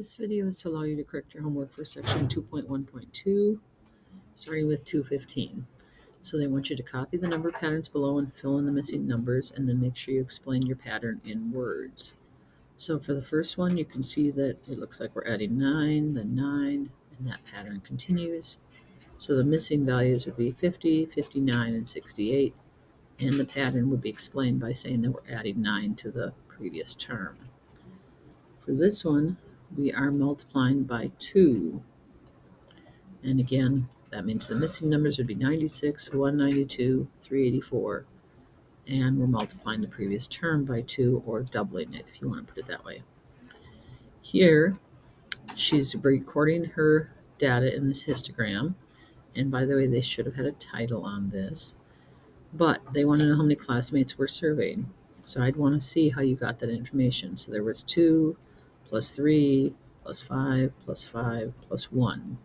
This video is to allow you to correct your homework for section 2.1.2, starting with 215. So they want you to copy the number patterns below and fill in the missing numbers, and then make sure you explain your pattern in words. So for the first one, you can see that it looks like we're adding 9, then 9, and that pattern continues. So the missing values would be 50, 59, and 68, and the pattern would be explained by saying that we're adding 9 to the previous term. For this one, we are multiplying by 2. And again, that means the missing numbers would be 96, 192, 384. And we're multiplying the previous term by 2, or doubling it, if you want to put it that way. Here, she's recording her data in this histogram. And by the way, they should have had a title on this. But they want to know how many classmates were surveyed. So I'd want to see how you got that information. So there was 2 plus 3 plus 5 plus 5 plus 1.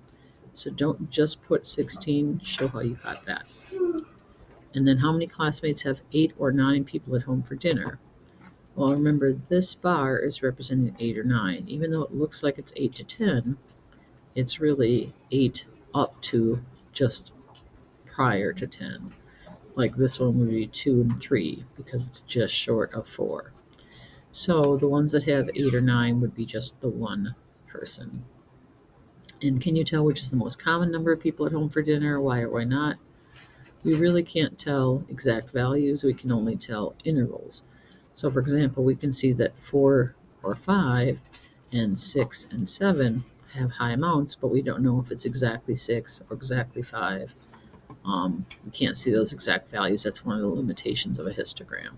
So don't just put 16, show how you got that. And then how many classmates have 8 or 9 people at home for dinner? Well, remember, this bar is representing 8 or 9. Even though it looks like it's 8 to 10, it's really 8 up to just prior to 10. Like this one would be 2 and 3 because it's just short of 4. So the ones that have 8 or 9 would be just the one person. And can you tell which is the most common number of people at home for dinner? Why or why not? We really can't tell exact values. We can only tell intervals. So for example, we can see that 4 or 5 and 6 and 7 have high amounts, but we don't know if it's exactly 6 or exactly 5. We can't see those exact values. That's one of the limitations of a histogram.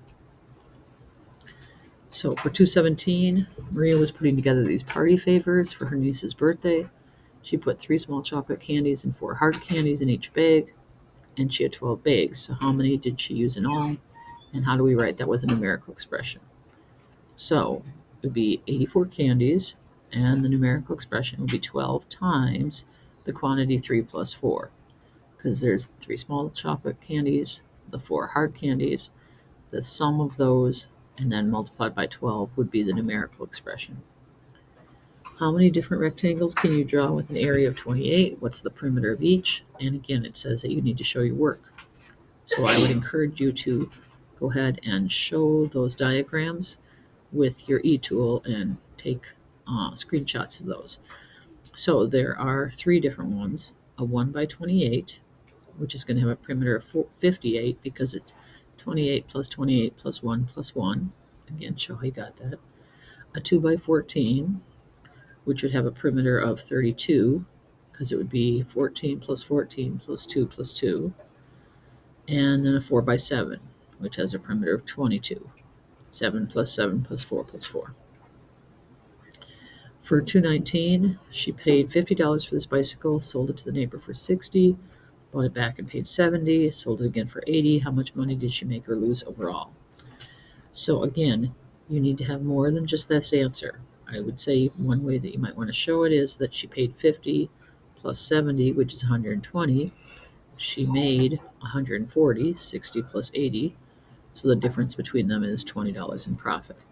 So for 217, Maria was putting together these party favors for her niece's birthday. She put 3 small chocolate candies and 4 hard candies in each bag, and she had 12 bags. So how many did she use in all? And how do we write that with a numerical expression? So it would be 84 candies, and the numerical expression would be 12 times the quantity 3 plus 4. Because there's 3 small chocolate candies, the 4 hard candies, the sum of those, and then multiplied by 12 would be the numerical expression. How many different rectangles can you draw with an area of 28? What's the perimeter of each? And again, it says that you need to show your work. So I would encourage you to go ahead and show those diagrams with your e-tool and take screenshots of those. So there are 3 different ones. A 1 by 28, which is going to have a perimeter of 58 because it's 28 plus 28 plus 1 plus 1. Again, show how you got that. A 2 by 14, which would have a perimeter of 32 because it would be 14 plus 14 plus 2 plus 2. And then a 4 by 7, which has a perimeter of 22. 7 plus 7 plus 4 plus 4. For 219, she paid $50 for this bicycle, sold it to the neighbor for $60, bought it back and paid $70, sold it again for $80. How much money did she make or lose overall? So again, you need to have more than just this answer. I would say one way that you might want to show it is that she paid $50 plus $70, which is $120. She made $140, $60 plus $80. So the difference between them is $20 in profit.